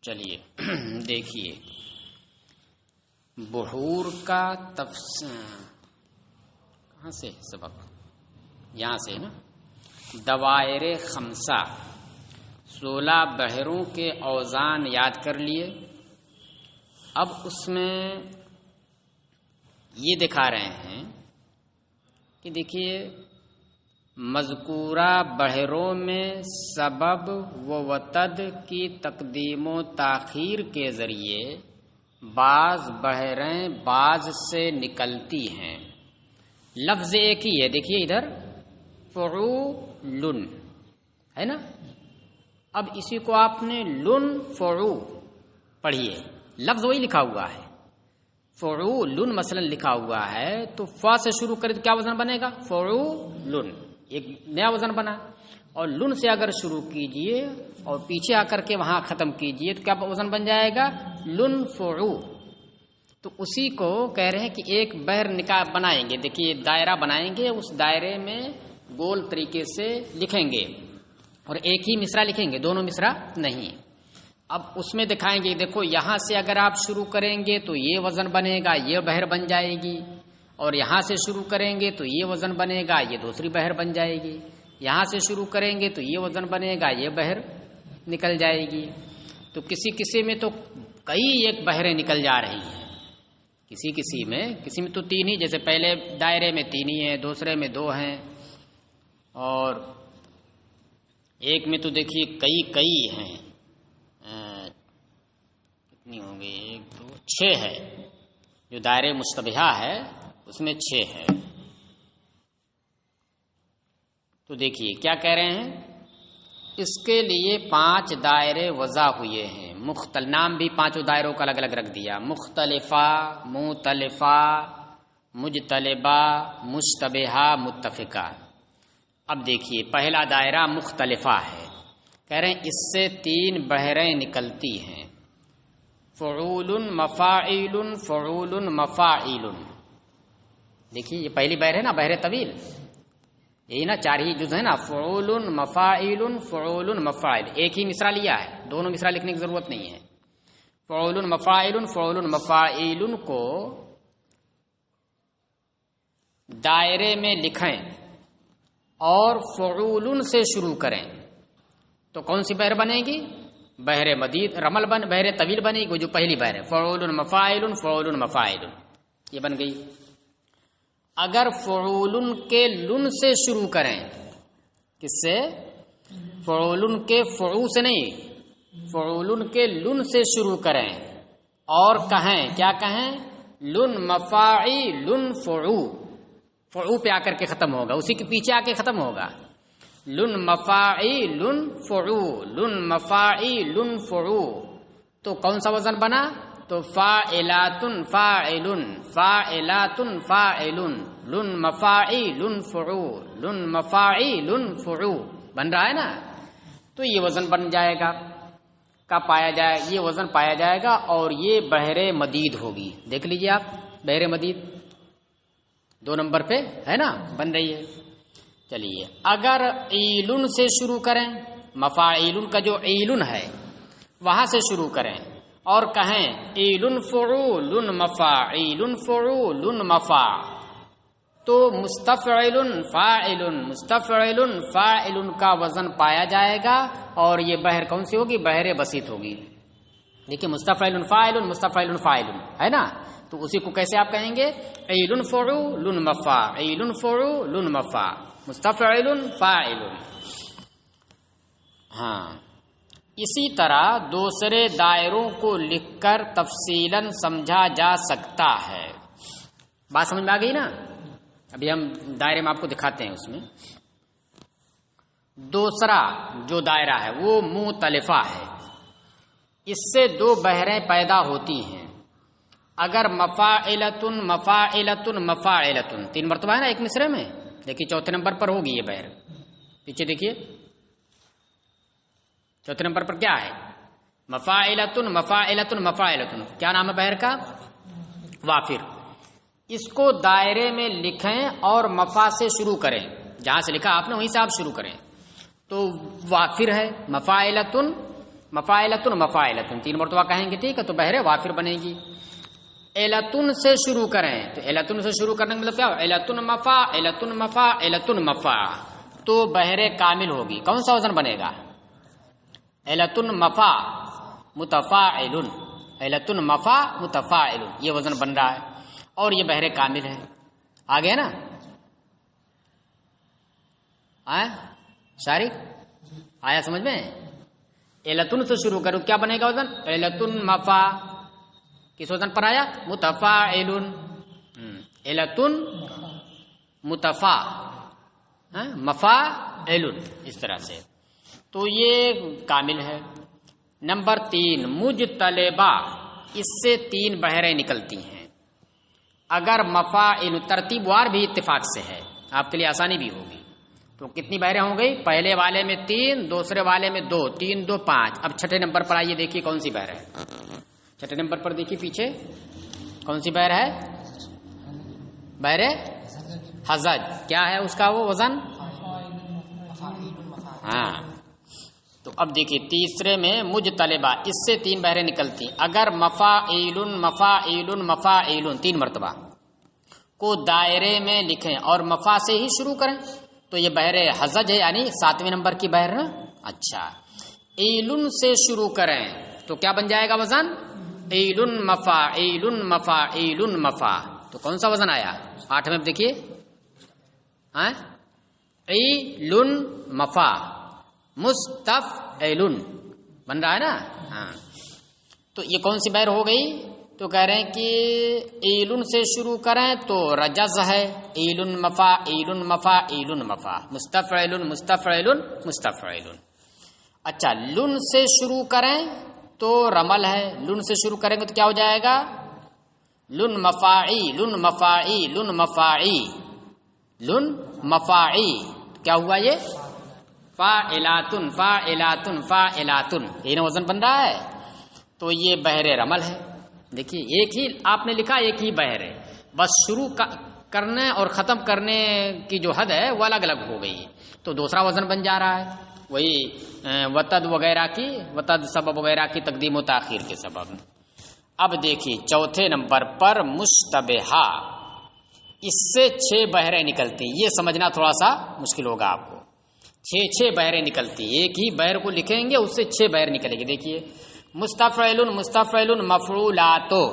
چلیے دیکھیے بحور کا کہاں سے سبق یہاں سے نا دوائر خمسہ 16 بحروں کے اوزان یاد کر لیے. اب اس میں یہ دکھا رہے ہیں کہ دیکھیے مذکورہ بحروں میں سبب و وتد کی تقدیم و تاخیر کے ذریعے بعض بحریں بعض سے نکلتی ہیں. لفظ ایک ہی ہے، دیکھیے ادھر فعول ہے نا. اب اسی کو آپ نے لن فعو پڑھیے، لفظ وہی لکھا ہوا ہے فعول مثلا لکھا ہوا ہے تو فا سے شروع کرے تو کیا وزن بنے گا؟ فعول، ایک نیا وزن بنا. اور لن سے اگر شروع کیجئے اور پیچھے آ کر کے وہاں ختم کیجئے تو کیا وزن بن جائے گا؟ لن فعو. تو اسی کو کہہ رہے ہیں کہ ایک بحر بنائیں گے. دیکھیے دائرہ بنائیں گے، اس دائرے میں گول طریقے سے لکھیں گے اور ایک ہی مصرع لکھیں گے، دونوں مصرع نہیں. اب اس میں دکھائیں گے دیکھو یہاں سے اگر آپ شروع کریں گے تو یہ وزن بنے گا، یہ بحر بن جائے گی. اور یہاں سے شروع کریں گے تو یہ وزن بنے گا، یہ دوسری بحر بن جائے گی. یہاں سے شروع کریں گے تو یہ وزن بنے گا، یہ بحر نکل جائے گی. تو کسی کسی میں تو کئی ایک بحریں نکل جا رہی ہیں، کسی میں تو 3 ہی، جیسے پہلے دائرے میں 3 ہی ہیں، دوسرے میں 2 ہیں، اور ایک میں تو دیکھیے کئی ہیں. کتنی ہوں گی؟ 1 2 6 ہے. جو دائرے مشتبہہ ہے اس میں 6 ہے. تو دیکھیے کیا کہہ رہے ہیں، اس کے لیے 5 دائرے وضع ہوئے ہیں. نام بھی 5 دائروں کا الگ الگ رکھ دیا: مختلفہ، مؤتلفہ، مجتلبہ، مشتبہہ، متفقہ. اب دیکھیے پہلا دائرہ مختلفہ ہے، کہہ رہے ہیں اس سے 3 بحریں نکلتی ہیں: فعول، مفاعیل، فعول، مفاعیل. دیکھیے یہ پہلی بحر ہے نا، بحر طویل، یہی نا 4 ہی جز ہے نا، فعول، مفاعیل، فعول، مفاعیل. ایک ہی مصرع لیا ہے، دونوں مصرع لکھنے کی ضرورت نہیں ہے. فعول، مفاعیل، فعول، مفاعیل کو دائرے میں لکھیں اور فعول سے شروع کریں تو کون سی بحر بنے گی؟ بحر مدید بحر طویل بنے گی، جو پہلی بحر ہے فعول، مفاعیل، فعول، مفاعیل، یہ بن گئی. اگر فعول کے لن سے شروع کریں، کس سے؟ فعول کے فعو سے نہیں، فعول کے لن سے شروع کریں اور کہیں، کیا کہیں؟ لن مفاعیل فعو. فعو پہ آ کر کے ختم ہوگا، اسی کے پیچھے آ کے ختم ہوگا. لن مفاعیل فعو، لن مفاعیل فعو. تو کون سا وزن بنا؟ تو فاعلات فاعل، فاعلات فاعل، لن مفاعیل فعو، لن مفاعیل فعو بن رہا ہے نا. تو یہ وزن بن جائے گا، کا پایا جائے، یہ وزن پایا جائے گا اور یہ بحر مدید ہوگی. دیکھ لیجئے آپ، بحر مدید 2 نمبر پہ ہے نا، بن رہی ہے. چلیے اگر ایلن سے شروع کریں، مفاعیل کا جو ایلن ہے وہاں سے شروع کریں اور کہیں ایلن فعول مفاعیل فعول مفاع، تو مستفعل فاعل، مستفعل فاعل کا وزن پایا جائے گا اور یہ بحر کون سی ہوگی؟ بحر بسیط ہوگی. دیکھیے مستفعل فاعل، مستفعل فاعل ہے نا. تو اسی کو کیسے آپ کہیں گے؟ ایل فعول مفاعیل فعول مفاع، مستفعل فاعل. ہاں اسی طرح دوسرے دائروں کو لکھ کر تفصیلاً سمجھا جا سکتا ہے. بات سمجھ میں آ گئی نا؟ ابھی ہم دائرے میں آپ کو دکھاتے ہیں. اس میں دوسرا جو دائرہ ہے وہ مؤتلفہ ہے. اس سے 2 بحریں پیدا ہوتی ہیں. اگر مفاعلتن مفاعلتن مفاعلتن 3 مرتبہ ہے نا ایک مصرے میں، دیکھیے 4تھے نمبر پر ہوگی یہ بحر. پیچھے دیکھیے 4تھے نمبر پر کیا ہے؟ مفاعلتن مفاعلتن مفاعلتن. کیا نام ہے بحر کا؟ وافر. اس کو دائرے میں لکھیں اور مفا سے شروع کریں، جہاں سے لکھا آپ نے وہیں سے آپ شروع کریں. تو وافر ہے مفاعلتن مفاعلتن مفاعلتن 3 مرتبہ کہیں گے، ٹھیک ہے، تو بحر وافر بنے گی۔ ایلتن سے شروع کریں تو ایلتن سے شروع کرنے کا مطلب کیا؟ ایلتن مفا ایلتن مفا ایلتن مفا، تو بحر کامل ہوگی۔ کون سا وزن بنے گا؟ ایلتن مفا متفاعلن، ایلتن مفا متفاعلن، یہ وزن بن رہا ہے اور یہ بحر کامل ہے۔ آگے نا شارق آیا سمجھ میں؟ ایلتن سے شروع کرو، کیا بنے گا وزن؟ ایلتن مفا، کس وزن پر آیا؟ متفاعلن، ایلتن متفا مفاعلن، اس طرح سے، تو یہ کامل ہے۔ نمبر 3 مجتلبہ، اس سے 3 بحریں نکلتی ہیں۔ اگر مفاعل ترتیب وار بھی اتفاق سے ہے، آپ کے لیے آسانی بھی ہوگی، تو کتنی بحریں ہو گئی؟ پہلے والے میں 3، دوسرے والے میں 2، 3 2 5۔ اب چھٹے نمبر پر آئیے، دیکھیے کون سی بحر ہے۔ چھٹے نمبر پر دیکھیے پیچھے کون سی بحر ہے؟ بحر حزج۔ کیا ہے اس کا وہ وزن؟ ہاں، تو اب دیکھیے تیسرے میں مجتلبہ، اس سے 3 بحریں نکلتی۔ اگر مفاعیلن مفاعیلن مفاعیلن 3 مرتبہ کو دائرے میں لکھیں اور مفا سے ہی شروع کریں تو یہ بحر حزج ہے، یعنی 7ویں نمبر کی بحر نا۔ اچھا، ایلن سے شروع کریں تو کیا بن جائے گا وزن؟ ایلن مفاعیلن مفاعیلن مفا، تو کون سا وزن آیا؟ 8 میں دیکھیے، ایلن مفا مستفعلن بن رہا ہے نا۔ ہاں، تو یہ کون سی بحر ہو گئی؟ تو کہہ رہے ہیں کہ ایلن سے شروع کریں تو رجز ہے، ایلن مفا ایلن مفا ایلن مفا، مستفعلن مستفعلن مستفعلن۔ اچھا، لن سے شروع کریں تو رمل ہے، لن سے شروع کریں گے تو کیا ہو جائے گا؟ لن مفاعی لن مفاعی لن مفاعی لن مفاعی، کیا ہوا یہ؟ فاعلاتن فاعلاتن فاعلاتن، یہ نا وزن بن رہا ہے، تو یہ بحر رمل ہے۔ دیکھیے ایک ہی آپ نے لکھا، ایک ہی بحر ہے، بس شروع کرنے اور ختم کرنے کی جو حد ہے وہ الگ الگ ہو گئی، تو دوسرا وزن بن جا رہا ہے، وہی وتد وغیرہ کی، وتد سبب وغیرہ کی تقدیم و تاخیر کے سبب۔ اب دیکھیے چوتھے نمبر پر مشتبہہ، اس سے 6 بحریں نکلتی، یہ سمجھنا تھوڑا سا مشکل ہوگا آپ کو۔ 6 بحریں نکلتی، ایک ہی بحر کو لکھیں گے اس سے 6 بحر نکلے گی۔ دیکھیے مستفعلن مستفعلن مفعولاتو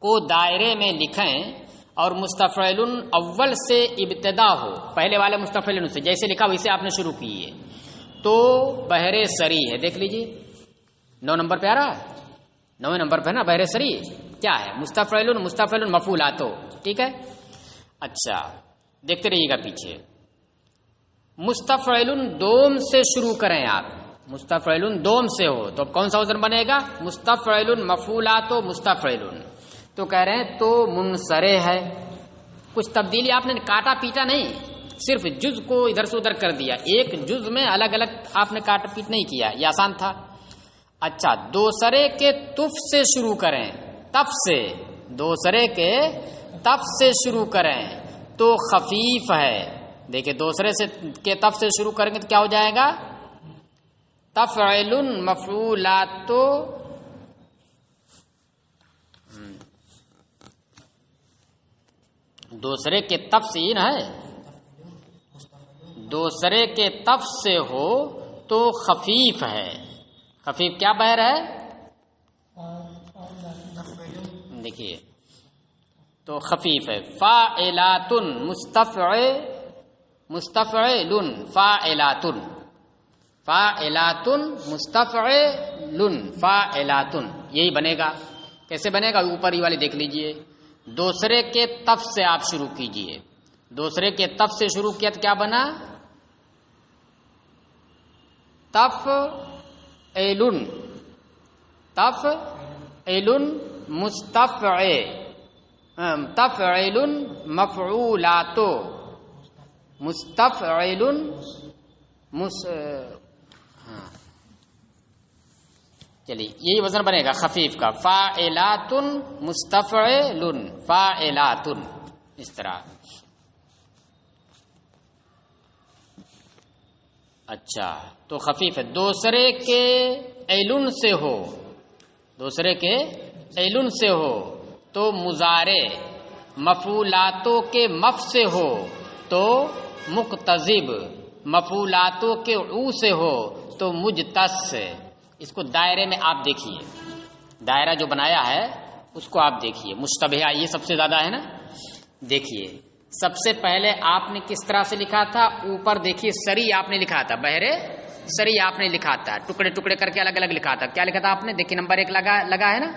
کو دائرے میں لکھیں اور مستفعلن اول سے ابتدا ہو، پہلے والے مستفعلن سے جیسے لکھا ویسے آپ نے شروع کی ہے، تو بحر سری ہے۔ دیکھ لیجیے 9 نمبر پہ آ رہا ہے، 9 نمبر پہ نا بحر سری کیا ہے؟ مستفعلن مستفعلن مفعولاتو، ٹھیک ہے۔ اچھا دیکھتے رہیے گا پیچھے، مستفعلن دوم سے شروع کریں آپ، مستفعلن دوم سے ہو تو اب کون سا وزن بنے گا؟ مستفعلن مفعولاتو مستفعلن، تو کہہ رہے ہیں تو منصرح ہے، کچھ تبدیلی آپ نے کاٹا پیٹا نہیں، صرف جز کو ادھر سے ادھر کر دیا، ایک جز میں الگ الگ آپ نے کاٹ پیٹ نہیں کیا، یہ آسان تھا۔ اچھا، دوسرے کے تف سے شروع کریں، تف سے، دوسرے کے تف سے شروع کریں تو خفیف ہے۔ دیکھیں دوسرے سے کے تف سے شروع کریں گے تو کیا ہو جائے گا؟ تفعلن مفعولاتو، دوسرے کے تف سے یہ ہے، دوسرے کے تف سے ہو تو خفیف ہے۔ خفیف کیا بحر ہے؟ دیکھیے تو خفیف ہے، فاعلاتن مستفعلن فاعلاتن فاعلاتن مستفعلن فاعلاتن، یہی بنے گا۔ کیسے بنے گا؟ اوپر ہی والے دیکھ لیجئے، دوسرے کے تف سے آپ شروع کیجئے، دوسرے کے تف سے شروع کیا تو کیا بنا؟ تفعلن تفعلن تفعلن مفعولاتو مستفعلن چلیے یہی وزن بنے گا خفیف کا، فاعلاتن مستفعلن فاعلاتن، اس طرح۔ اچھا تو خفیف ہے، دوسرے کے ایلن سے ہو، دوسرے کے ایلن سے ہو تو مضارع، مفعولاتوں کے مف سے ہو تو مقتضب، مفعولاتوں کے او سے ہو تو مجتس۔ اس کو دائرے میں آپ دیکھیے، دائرہ جو بنایا ہے اس کو آپ دیکھیے، مشتبہ یہ سب سے زیادہ ہے نا۔ دیکھیے سب سے پہلے آپ نے کس طرح سے لکھا تھا، اوپر دیکھیے سری آپ نے لکھا تھا، بہرے سری آپ نے لکھا تھا، ٹکڑے ٹکڑے کر کے الگ الگ لکھا تھا۔ کیا لکھا تھا آپ نے؟ دیکھیے نمبر 1 لگا ہے نا،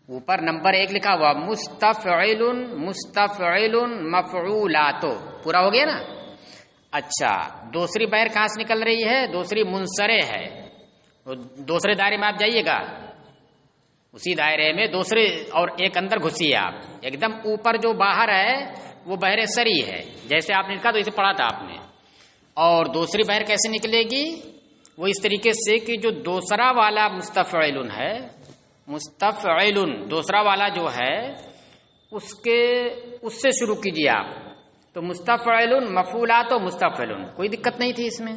اوپر نمبر 1 لکھا ہوا مستفعل مستفعل مفعولات، پورا ہو گیا نا۔ اچھا دوسری بہر کہاں سے نکل رہی ہے؟ دوسری منصرع ہے، دوسرے دائرے میں آپ جائیے گا، اسی دائرے میں دوسرے اور ایک اندر گھسیے آپ، ایک دم اوپر جو باہر ہے وہ بہر سری ہے، جیسے آپ نے لکھا تو اسے پڑھا تھا آپ نے۔ اور دوسری بہر کیسے نکلے گی؟ وہ اس طریقے سے کہ جو دوسرا والا مستفعل ہے، مستفعل دوسرا والا جو ہے اس سے شروع کیجیے آپ، تو مستفعل مفعولات و مستفعل، کوئی دقت نہیں تھی اس میں۔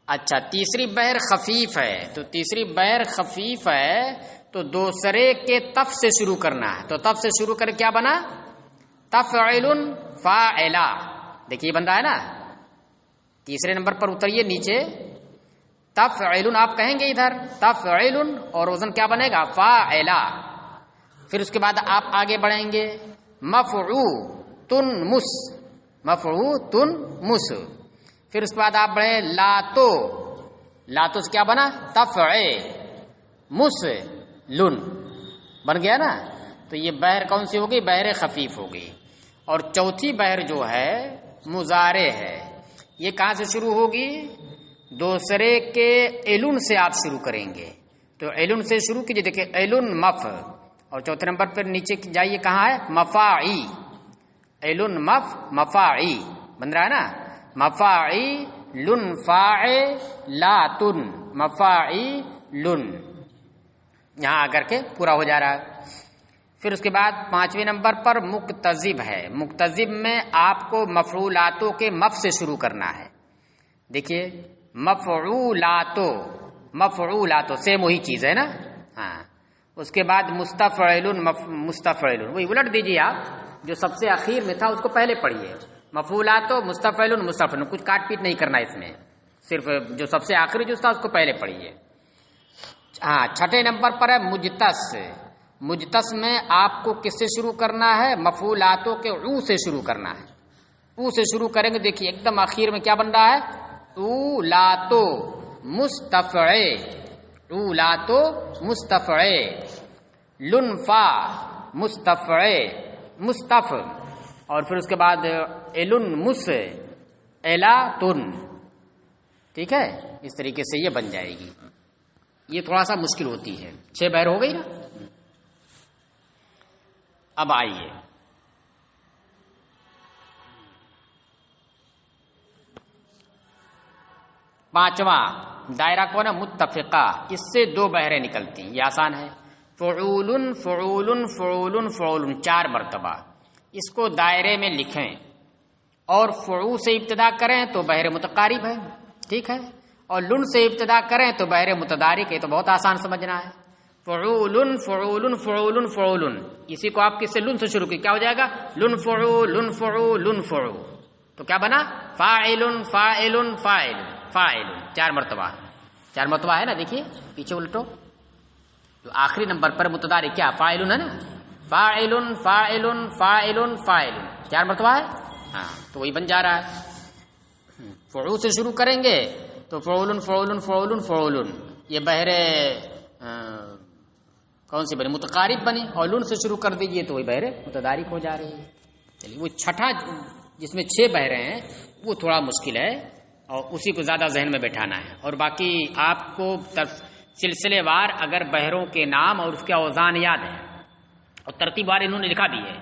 اچھا تیسری بہر خفیف ہے، تو تیسری بہر خفیف ہے تو دوسرے کے تف سے شروع کرنا ہے، تو تف سے شروع کر کیا بنا؟ تفعل فاعلا، دیکھیے بندہ ہے نا، تیسرے نمبر پر اتریے نیچے، تفعل آپ کہیں گے ادھر تفعل اور وزن کیا بنے گا؟ فاعلا۔ پھر اس کے بعد آپ آگے بڑھیں گے، مفعوتن مس، مفعوتن مس، پھر اس کے بعد آپ بڑھیں لاتو، لاتو سے کیا بنا؟ تفعے مسلن، بن گیا نا۔ تو یہ بہر کون سی ہوگی؟ بہر خفیف ہوگی۔ اور چوتھی بہر جو ہے مضارع ہے، یہ کہاں سے شروع ہوگی؟ دوسرے کے ایلن سے آپ شروع کریں گے، تو ایلن سے شروع کیجیے، دیکھیں ایلن مف، اور چوتھے نمبر پر نیچے جائیے کہاں ہے؟ مفاعی، ایلن مف مفاعی بن رہا ہے نا، مفاعی لن فاعلاتن، مفاعی لن، یہاں آ کر کے پورا ہو جا رہا ہے۔ پھر اس کے بعد 5ویں نمبر پر مقتضب ہے، مقتضب میں آپ کو مفعولاتوں کے مف سے شروع کرنا ہے۔ دیکھیے مفعولاتو، مفعولاتو سیم وہی چیز ہے نا، ہاں۔ اس کے بعد مستفعل مستفعل، وہی الٹ دیجیے آپ، جو سب سے اخیر میں تھا اس کو پہلے پڑھیے، مفعولاتو مستفعل مستفعل، کچھ کاٹ پیٹ نہیں کرنا اس میں، صرف جو سب سے آخری جو تھا اس کو پہلے پڑھیے۔ ہاں 6 نمبر پر ہے مجتس، مجتس میں آپ کو کس سے شروع کرنا ہے؟ مفعولاتوں کے او سے شروع کرنا ہے، او سے شروع کریں گے، دیکھیے ایک دم آخر میں کیا بن رہا ہے؟ اولاتو مستفعے، اولاتو مستفعے، لنفا مستفعے مستف، اور پھر اس کے بعد ایلن مس ایلاتن، ٹھیک ہے، اس طریقے سے یہ بن جائے گی۔ یہ تھوڑا سا مشکل ہوتی ہے، 6 بہر ہو گئی نا۔ اب آئیے پانچواں دائرہ کون ہے؟ متفقہ، اس سے 2 بہریں نکلتی ہیں، یہ آسان ہے، فعول فعول فعول فعول 4 مرتبہ، اس کو دائرے میں لکھیں اور فعو سے ابتدا کریں تو بہر متقارب ہے، ٹھیک ہے، اور لن سے ابتدا کریں تو بہر متدارک ہے، تو بہت آسان سمجھنا ہے، فعول فعول فعول فعول، اسی کو آپ کس سے؟ لن سے شروع کی، کیا ہو جائے گا؟ لن فعو لن فعو لن فعو، تو کیا بنا؟ فاعل فاعل فاعل فاعل، 4 مرتبہ، 4 مرتبہ ہے نا، دیکھیے پیچھے الٹو، تو آخری نمبر پر متدارک کیا؟ فاعل ہے نا، فاعل فاعل فاعل فاعل، 4 مرتبہ ہے، ہاں تو وہی بن جا رہا ہے۔ فعو سے شروع کریں گے تو فعول فعول فعول فعول، یہ بہرے کون سی بنی؟ متقارب بنی، اور لن سے شروع کر دیجئے تو وہی بہرے متدارک ہو جا رہی ہے۔ چلیے وہ چھٹا جس میں 6 بہرے ہیں وہ تھوڑا مشکل ہے، اور اسی کو زیادہ ذہن میں بیٹھانا ہے، اور باقی آپ کو سلسلے وار اگر بہروں کے نام اور اس کے اوزان یاد ہیں اور ترتیب وار انہوں نے لکھا بھی ہے،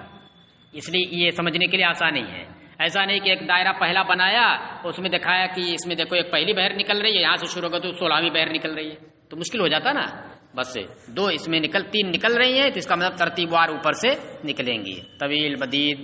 اس لیے یہ سمجھنے کے لیے آسان نہیں ہے۔ ایسا نہیں کہ ایک دائرہ پہلا بنایا اس میں دکھایا کہ اس میں دیکھو ایک پہلی بہر نکل رہی ہے، یہاں سے شروع ہوگا تو 16ویں بہر نکل رہی ہے، تو مشکل ہو جاتا نا، بس 2 اس میں 3 نکل رہی ہیں، تو اس کا مطلب ترتیب وار اوپر سے نکلیں گی، طویل مدید